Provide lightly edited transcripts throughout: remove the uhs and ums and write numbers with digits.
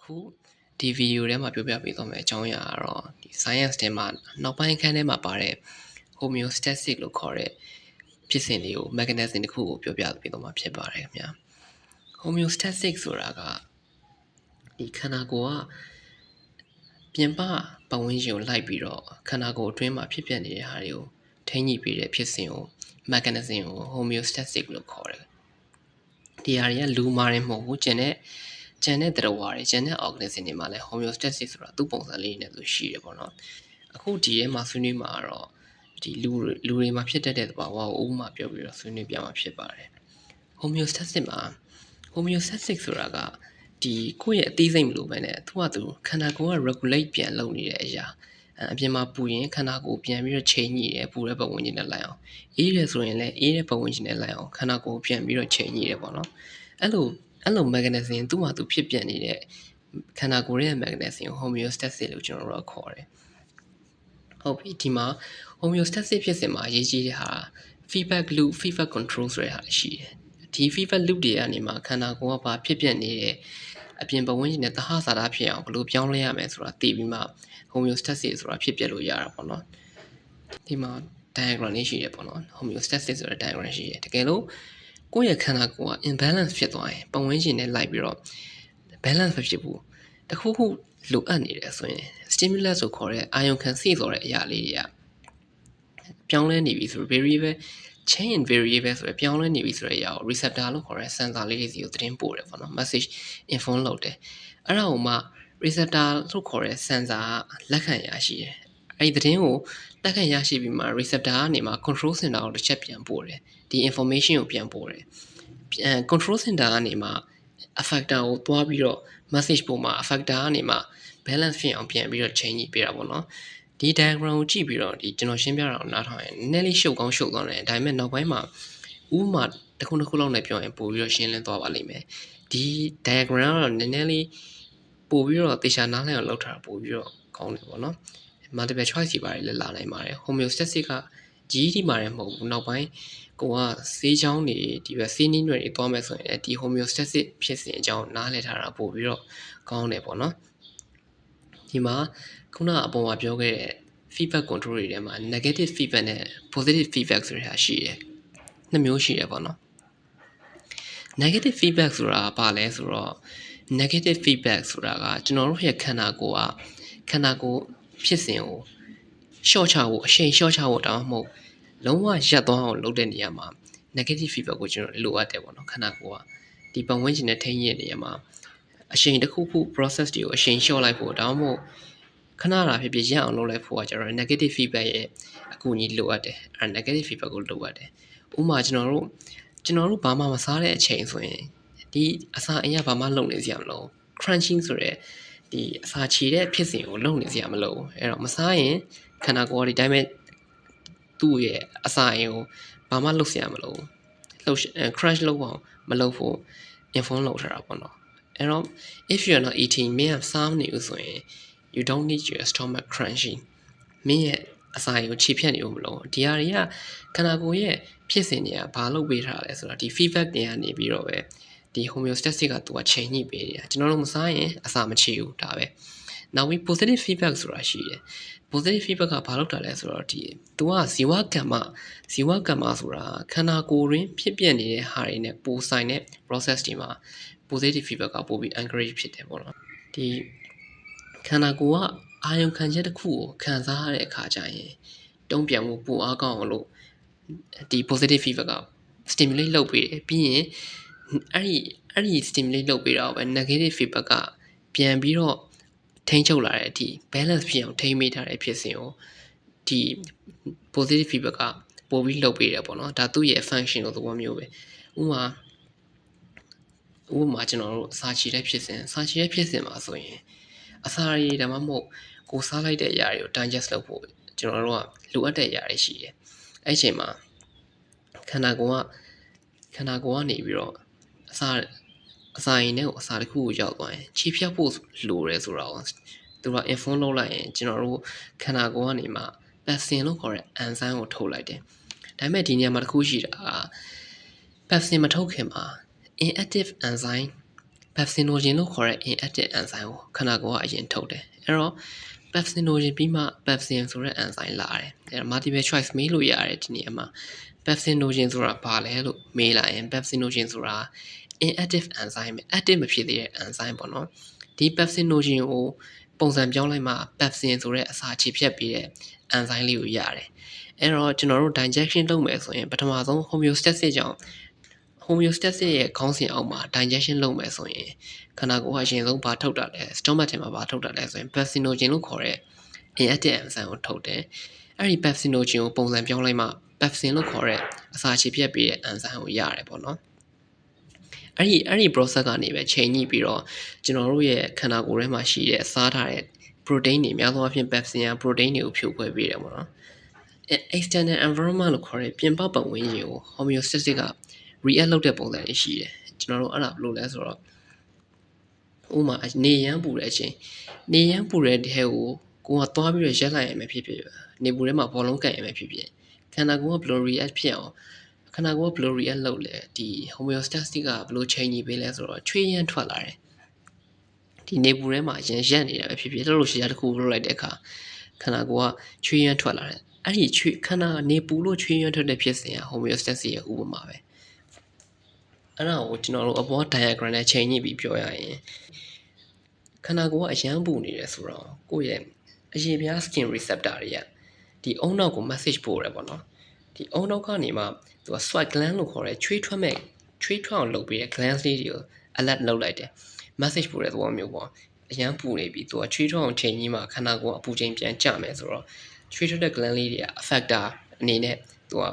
အခုဒီ video ထဲမှာပြောပြပေးသွားမယ့်အကြောင်းအရာကတော့ဒီ science ထဲမှာနောက်ပိုင်းအခန်းထဲမှာပါတဲ့ homeostatic လို့ခေါ်တဲ့ဖြစ်စဉ်တွေကို mechanism တစ်ခုကိုပြောပြပေးသွားမှာဖြစ်ပါတယ်ခင်ဗျာ homeostatic ဆိုတာကဒီခန္ဓာကိုယ်ကပြင်ပပတ်ဝန်းကျင်ကိုလိုက်ပြီးတော့ခန္ဓာကိုယ်အတွင်းမှာဖြစ်ပျက်နေတဲ့ဟာတွေကိုထိန်းညှိပေးတဲ့ဖြစ်စဉ်ကို mechanism ကို homeostatic လို့ခေါ်တယ်ဒီဟာတွေကလူမာတွေမဟုတ်ဘူးကျန်တဲ့သတ္တဝါတွေကျန်တဲ့ organism တွေမှာလည်း homeostasis ဆိုတာသူ့ပုံစံလေးနဲ့သူရှိတယ်ပေါ့နော်အခုဒီထဲမှာဆွေးနွေးမှာတော့ဒီလူတွေမှာဖြစ်တတ်တဲ့သဘာဝကိုဥပမာပြောပြီးတော့ဆွေးနွေးပြမှာဖြစ်ပါတယ် homeostasis ဆိုတာကဒီကိုယ့်ရဲ့အသေးစိတ်မလို့ပဲねသူကသူခန္ဓာကိုယ်က regulate ပြန်လုပ်နေတဲ့အရာအပြင်မှာပူရင်ခန္ဓာကိုယ်ပြန်ပြီးတော့ချိန်ညှိတယ်ပူတဲ့ပတ်ဝန်းကျင်နဲ့လိုက်အောင်အေးတယ်ဆိုရင်လည်းအေးတဲ့ပတ်ဝန်းကျင်နဲ့လိုက်အောင်ခန္ဓာကိုယ်ပြန်ပြီးတော့ချိန်ညှိတယ်ပေါ့နော်အဲ့လို mechanism သူ့မှာသူဖြစ်ပြနေတဲ့ခန္ဓာကိုယ်ရဲ့ mechanism ကို homeostasis လို့ကျွန်တော်တို့ခေါ်တယ်ဟုတ်ပြီဒီမှာ homeostasis ဖြစ်စဉ်မှာအရေးကြီးတဲ့ဟာ feedback loop feedback control ဆိုတဲ့ဟာရှိတယ်ဒီ feedback loop တွေကနေမှာခန္ဓာကိုယ်ကဘာဖြစ်ပြနေတဲ့အပြင်ပတ်ဝန်းကျင်နဲ့သဟဇာတဖြစ်အောင်ဘယ်လိုပြောင်းလဲရမလဲဆိုတာသိပြီးမှ homeostasis ဆိုတာဖြစ်ပြလို့ရတာပေါ့နော်ဒီမှာ diagram လေးရှိတယ်ပေါ့နော် homeostasis ဆိုတဲ့ diagram ရှိတယ်တကယ်လို့ကိုယ့်ရဲ့ခန္ဓာကိုယ်က imbalance ဖြစ်သွားရင်ပတ်ဝန်းကျင်နဲ့လိုက်ပြီးတော့ balance မဖြစ်ဘူးတခုခုလိုအပ်နေတယ်ဆိုရင် stimulus ဆိုခေါ်တဲ့အာယုံခံစေ့စော်တဲ့အရာလေးတွေကပြောင်းလဲနေပြီဆို variable change variable ဆိုရယ်ပြောင်းလဲနေပြီဆိုတဲ့အရာကို receptor လို့ခေါ်တဲ့ sensor လေးတွေစီကိုသတင်းပို့တယ်ပေါ့နော် message inform လုပ်တယ်အဲ့ဒါကိုမှ receptor လို့ခေါ်တဲ့ sensor ကလက်ခံရရှိတယ်အဲ့ဒီသတင်းကိုလက်ခံရရှိပြီးမှ receptor ကနေမှ control center ကိုတစ်ချက်ပြန်ပို့တယ်ဒီ information ကိုပြန်ပို့တယ်control center ကနေမှ affector ကိုတွားပြီးတော့ message ပို့မှာ affector ကနေမှ balance ဖြစ်အောင်ပြန်ပြီးတော့ change ညှိပေးတာပေါ့နော်ဒီ diagram ကိုကြည့်ပြီးတော့ဒီကျွန်တော်ရှင်းပြတာကိုနားထောင်ရင်နည်းနည်းလေးရှုပ်ကောင်းရှုပ်သွားတယ်ဒါပေမဲ့နောက်ပိုင်းမှာဥပမာတစ်ခုလောက်နဲ့ပြောရင်ပို့ပြီးတော့ရှင်းလင်းသွားပါလိမ့်မယ်ဒီ diagram ကတော့နည်းနည်းလေးပို့ပြီးတော့သေချာနားလည်အောင်လုပ်ထားတာပို့ပြီးတော့ကောင်းတယ်ပေါ့နော် multiple choice တွေပါတယ်လည်းလာနိုင်ပါတယ် homeostasis ကကြီးဒီမှာလည်းမဟုတ်ဘူးနောက်ပိုင်းကိုကဆေးချောင်းတွေဒီပဲဆေးနည်းတွေတွားမယ်ဆိုရင်ဒီ homeostasis ဖြစ်စဉ်အကြောင်းနားလည်ထားတာပို့ပြီးတော့ကောင်းတယ်ပေါ့နော်ဒီမှာခုနအပေါ်မှာပြောခဲ့တဲ့ feedback control တွေထဲမှာ negative feedback နဲ့ positive feedback ဆိုတဲ့ဟာရှိတယ်နှစ်မျိုးရှိတယ်ပေါ့နော် negative feedback ဆိုတာဘာလဲဆိုတော့ negative feedback ဆိုတာကကျွန်တော်တို့ရဲ့ခန္ဓာကိုယ်ဖြစ်စဉ်ကိုရှော့ချဖို့အရှိန်ရှော့ချဖို့တောင်းမဟုတ်လုံးဝရပ်သွားအောင်လုပ်တဲ့နေရာမှာ negative feedback ကိုကျွန်တော်လိုအပ်တယ်ပေါ့နော်ခန္ဓာကိုယ်ကဒီပတ်ဝန်းကျင်နဲ့ထိန်းညှိတဲ့နေရာမှာအရှိန်တစ်ခုခု process တွေကိုအရှိန်လျှော့လိုက်ဖို့တောင်းမဟုတ်ခဏတာဖြစ်ဖြစ်ရအောင်လုပ်လိုက်ဖို့ကကျတော့ negative feedback ရဲ့အကူအညီလိုအပ်တယ်အဲ negative feedback ကိုလိုအပ်တယ်ဥပမာကျွန်တော်တို့ဘာမှမစားတဲ့အချိန်ဆိုရင်ဒီအစာအိမ်ကဘာမှလုပ်နေစရာမလို crunching ဆိုတဲ့ဒီအစာချေတဲ့ဖြစ်စဉ်ကိုလုပ်နေစရာမလိုအဲ့တော့မစားရင်ခန္ဓာကိုယ်ကဒီတိုင်းပဲသူ့ရဲ့အစာအိမ်ကိုဘာမှလုပ်စရာမလိုcrunch လုပ်အောင်မလုပ်ဖို့ inform လုပ်ထားတာပေါ့နော်အဲ့တော့ if you are not eating မင်းကစားမနေဘူးဆိုရင် you don't need your stomach crunching မင်းရဲ့အစာကိုခြေဖြတ်နေလို့မလို့ဒီဟာတွေကခန္ဓာကိုယ်ရဲ့ဖြစ်စဉ်တွေကဘာလုပ်ပေးထားလဲဆိုတော့ဒီ feedback တွေကနေပြီးတော့ပဲဒီ homeostasis ကသူကချိန်ညှိပေးနေတာကျွန်တော်တို့မစားရင်အစာမချေဘူးဒါပဲနောက်ပြီး positive feedback ဆိုတာရှိတယ် positive feedback ကဘာလုပ်တာလဲဆိုတော့ဒီသူကဇီဝကမ္မဆိုတာခန္ဓာကိုယ်ရင်းဖြစ်ပျက်နေတဲ့ဟာတွေနဲ့ပိုဆိုင်တဲ့ process တွေမှာ positive feedback ကပိုပြီး encourage ဖြစ်တယ်ပေါ့နော်ဒီခန္ဓာကိုယ်ကအာယုံခံချက်တစ်ခုကိုခံစားရတဲ့အခါကျရင်တုံ့ပြန်မှုပိုအားကောင်းအောင်လို့ဒီ positive feedback က stimulate လုပ်ပေးတယ်ပြီးရင်အဲ့ဒီ stimulate လုပ်ပေးတာပဲ negative feedback ကပြန်ပြီးတော့ထိန်းချုပ်လာတဲ့အထိ balance ဖြစ်အောင်ထိန်းမိထားတဲ့ဖြစ်စဉ်ကိုဒီ positive feedback ကပိုပြီးလုပ်ပေးတယ်ပေါ့နော်ဒါသူ့ရဲ့ function လို့သဘောမျိုးပဲဥပမာကျွန်တော်တို့စာချီတဲ့ဖြစ်စဉ်မှာဆိုရင်အစာရည်ဒါမှမဟုတ်ကိုစားလိုက်တဲ့အရာတွေကို digest လုပ်ဖို့ကျွန်တော်တို့ကလိုအပ်တဲ့အရာတွေရှိတယ်အဲ့အချိန်မှာခန္ဓာကိုယ်ကနေပြီးတော့အစာရည်နဲ့အစာတစ်ခုကိုရောက်သွားရင်ခြေဖြတ်ဖို့လိုတယ်ဆိုတော့သူက inform လုပ်လိုက်ရင်ကျွန်တော်တို့ခန္ဓာကိုယ်ကနေမှ pepsin လို့ခေါ်တဲ့ enzyme ကိုထုတ်လိုက်တယ်ဒါပေမဲ့ဒီနေရာမှာတစ်ခုရှိတာက pepsin မထုတ်ခင်မှာ inactive enzyme pepsinogen လို့ခေါ်တဲ့ inactive enzyme ကိုခန္ဓာကိုယ်ကအရင်ထုတ်တယ်အဲ့တော့ pepsinogen ပြီးမှ pepsin ဆိုတဲ့ enzyme လာတယ်အဲ့တော့ multiple choice မေးလို့ရတယ်ဒီနေရာမှာ pepsinogen ဆိုတာဘာလဲလို့မေးလိုက်ရင် pepsinogen ဆိုတာ inactive enzyme active မဖြစ်သေးတဲ့ enzyme ပေါ့နော်ဒီ pepsinogen ကိုပုံစံပြောင်းလိုက်မှ pepsin ဆိုတဲ့အစာချေဖြတ်ပြီးတဲ့ enzyme လေးကိုရတယ်အဲ့တော့ကျွန်တော်တို့ digestion လုပ်မယ်ဆိုရင်ပထမဆုံး homeostasis ကြောင့် homeostasis ရဲ့ခေါင်းစဉ်အောက်မှာ digestion လုပ်မယ်ဆိုရင်ခန္ဓာကိုယ်ကအရင်ဆုံးဘာထုတ်တာလဲ stomach ထဲမှာဘာထုတ်တာလဲဆိုရင် pepsinogen လို့ခေါ်တဲ့ inactive enzyme ကိုထုတ်တယ်အဲ့ဒီ pepsinogen ကိုပုံစံပြောင်းလိုက်မှ pepsin လို့ခေါ်တဲ့အစာချေဖြတ်ပြီးတဲ့ enzyme ကိုရတယ်ပေါ့နော်အဲ့ဒီ process ကနေပဲချိန်ညှိပြီးတော့ကျွန်တော်တို့ရဲ့ခန္ဓာကိုယ်ထဲမှာရှိတဲ့စားထားတဲ့ protein တွေများသောအားဖြင့် pepsin က protein တွေကိုဖြိုခွဲပေးတယ်ပေါ့နော်external environment လို့ခေါ်တဲ့ပြင်ပပတ်ဝန်းကျင်ကို homeostasis က react လုပ်တဲ့ပုံစံတွေရှိတယ်ကျွန်တော်တို့အဲ့ဒါဘယ်လိုလဲဆိုတော့ဥမာနေရမ်းပူတဲ့အချိန်နေရမ်းပူတဲ့တဲကိုကသွားပြီးတော့ရက်လိုက်ရင်ပဲဖြစ်ဖြစ်နေပူထဲမှာဘောလုံးကန်ရင်ပဲဖြစ်ဖြစ်ခန္ဓာကိုယ်ကဘယ်လို react ဖြစ်အောင်ခန္ဓာကိုယ်ကဘယ်လို react လုပ်လဲဒီ homeostasis ကဘယ်လိုချိန်ညီပေးလဲဆိုတော့ချွေးရမ်းထွက်လာတယ်ဒီနေပူထဲမှာရက်နေတာပဲဖြစ်ဖြစ်လှုပ်လို့ရှားတစ်ခုလှုပ်လိုက်တဲ့အခါခန္ဓာကိုယ်ကချွေးရမ်းထွက်လာတယ်အဲ့ဒီခန္ဓာနေပူလို့ချွေးရမ်းထွက်တဲ့ဖြစ်စဉ်က homeostasis ရဲ့ဥပမာပဲအဲ့ဒါကိုကျွန်တော်တို့အပေါ် diagram နဲ့ချိန်ညှိပြီးပြောရရင်ခန္ဓာကိုယ်ကအရမ်းပူနေတယ်ဆိုတော့ကိုယ့်ရဲ့အရေပြား skin receptor တွေကဒီအုံနောက်ကို message ပို့တယ်ပေါ့နော်ဒီအုံနောက်ကနေမှသူက sweat gland လို့ခေါ်တဲ့ချွေးထွက်အောင်လုပ်ပြီးတဲ့ glands လေးတွေကို alert လုပ်လိုက်တယ် message ပို့တဲ့သဘောမျိုးပေါ့အရန်ပူနေပြီသူကချွေးထွက်အောင်ချိန်ကြီးမှခန္ဓာကိုယ်အပူချိန်ပြန်ကျမယ်ဆိုတော့ချွေးထွက်တဲ့ gland လေးတွေက affector အနေနဲ့သူက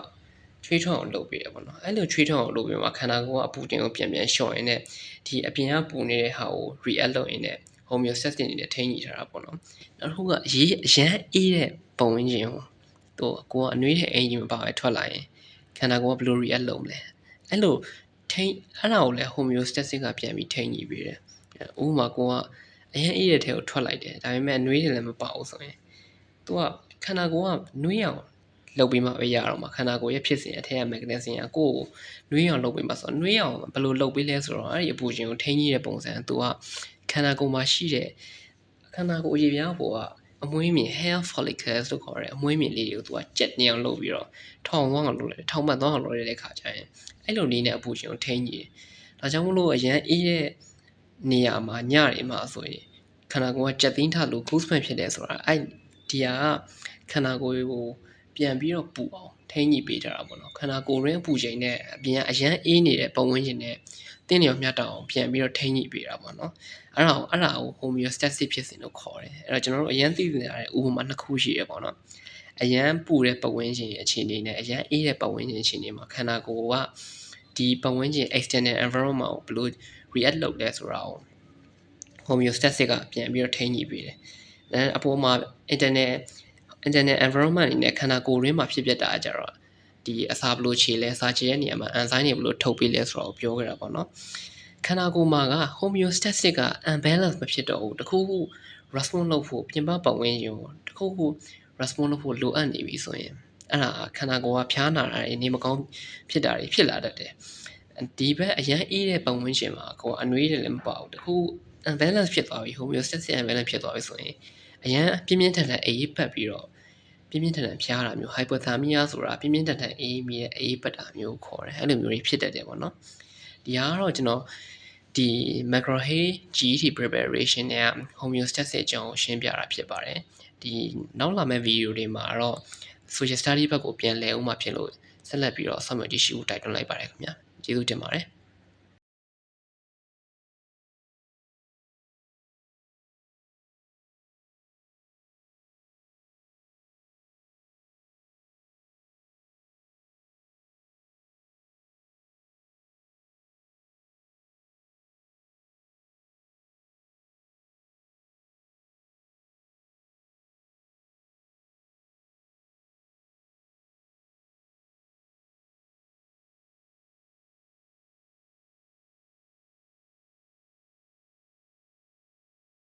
ချွေးထွက်အောင်လုပ်ပေးတယ်ပေါ့နော်အဲ့လိုချွေးထွက်အောင်လုပ်ပြီးမှခန္ဓာကိုယ်ကအပူချိန်ကိုပြန်လျှော့ရင်းနဲ့ဒီအပြင်ကပူနေတဲ့ဟာကို react လုပ်ရင်းနဲ့ homeostasis အနေနဲ့ထိန်းညှိထားတာပေါ့နော်နောက်တစ်ခုကအရန်အေးတဲ့ပုံရင်းချင်းကိုကိုကအနွေးတဲ့အင်ဂျင်မပါပဲထွက်လာရင်ခန္ဓာကိုယ်ကဘယ်လို react လုပ်မလဲအဲ့လိုအဲ့ဒါကိုလည်း homeostasis ကပြန်ပြီးထိန်းညှိပေးတယ်ဥပမာကိုကအရင်အေးတဲ့ထဲကိုထွက်လိုက်တယ်ဒါပေမဲ့နှွေးတယ်လည်းမပါဘူးဆိုရင်သူကခန္ဓာကိုယ်ကနှွေးအောင်လုပ်ပြီးမှပဲရတော့မှာခန္ဓာကိုယ်ရဲ့ဖြစ်စဉ်အထက်က mechanism ကကိုယ်ကိုနှွေးအောင်လုပ်ပြီးမှဆိုတော့နှွေးအောင်ဘယ်လိုလုပ်ပေးလဲဆိုတော့အဲ့ဒီအပူချိန်ကိုထိန်းညှိတဲ့ပုံစံသူကခန္ဓာကိုယ်မှာရှိတဲ့ခန္ဓာကိုယ်အရေပြားပေါ်ကအမွှေးမြင် hair follicles လို့ခေါ်တဲ့အမွှေးမြင်လေးတွေကိုသူကကြက်နေအောင်လုပ်ပြီးတော့ထောင်သွားအောင်လုပ်လိုက်ထောင်ပတ်သွားအောင်လုပ်လိုက်တဲ့ခါကျရင်အဲ့လိုနည်းနဲ့အပူချိန်ကိုထိန်းညှိတယ်ဒါကြောင့်မလို့အရန်အေးတဲ့နေရာမှာညတွေမှာဆိုရင်ခန္ဓာကိုယ်ကကြက်သိန်းထလို့ goose fan ဖြစ်တယ်ဆိုတာအဲ့ဒီဟာခန္ဓာကိုယ်ကိုပြန်ပြီးတော့ပူအောင်ထိန်းညှိပေးကြတာပေါ့နော်ခန္ဓာကိုယ်ရင်းပူချိန်နဲ့အပြင်ကအရန်အေးနေတဲ့ပုံဝင်ခြင်းနဲ့တင်းလျော်မျှတအောင်ပြန်ပြီးတော့ထိန်းညှိပေးတာပေါ့နော်အဲ့ဒါကို homeostasis ဖြစ်စဉ်လို့ခေါ်တယ်အဲ့တော့ကျွန်တော်တို့အရန်သိနေရတဲ့ဥပမာနှစ်ခုရှိရပေါ့နော်အရန်ပူတဲ့ပတ်ဝန်းကျင်အခြေအနေနဲ့အရန်အေးတဲ့ပတ်ဝန်းကျင်အခြေအနေမှာခန္ဓာကိုယ်ကဒီပတ်ဝန်းကျင် external environment ကိုဘယ်လို react လုပ်လဲဆိုတာကို homeostasis ကပြန်ပြီးတော့ထိန်းညှိပေးတယ်အပေါ်မှာ internal environment အနေနဲ့ခန္ဓာကိုယ်ရင်းမှာဖြစ်ပျက်တာကြတော့ဒီအစာဘလို့ခြေလဲစာခြေရဲ့နေရာမှာ enzyme တွေဘလို့ထုတ်ပေးလဲဆိုတော့ပြောခဲ့တာပေါ့နော်ခန္ဓာကိုယ်မှာက homeostasis က unbalance မဖြစ်တော့ဘူးတခုခု response လုပ်ဖို့ပြင်ပပတ်ဝန်းကျင်ကိုတခုခု response လုပ်ဖို့လိုအပ်နေပြီဆိုရင်အဲ့ဒါခန္ဓာကိုယ်ကဖျားနာတာတွေနေမကောင်းဖြစ်တာတွေဖြစ်လာတတ်တယ်ဒီဘက်အရန်အေးတဲ့ပတ်ဝန်းကျင်မှာကိုယ်အနွေးတယ်လည်းမပါဘူးတခု unbalance ဖြစ်သွားပြီ homeostasis unbalance ဖြစ်သွားပြီဆိုရင်အရန်ပြင်းပြင်းထန်ထန်အေးပတ်ပြီးတော့ပြင်းပြင်းထန်ထန်ဖျားတာမျိုး hypothermia ဆိုတာပြင်းပြင်းထန်ထန်အေးမိတဲ့အေးပတ်တာမျိုးခေါ်တယ်အဲ့လိုမျိုးတွေဖြစ်တတ်တယ်ပေါ့နော်ဒီဟာကတော့ကျွန်တော်ဒီ macrohay GET preparation နဲ့ homeostasis အကြောင်းရှင်းပြတာဖြစ်ပါတယ်ဒီနောက်လာမယ့် video တွေမှာတော့ social study ဘက်ကိုပြန်လည်ဦးမှာဖြစ်လို့ဆက်လက်ပြီးတော့ဆောက်ရွက်ကြည့်ရှုတိုက်တွန်းလိုက်ပါတယ်ခင်ဗျာကျေးဇူးတင်ပါတယ်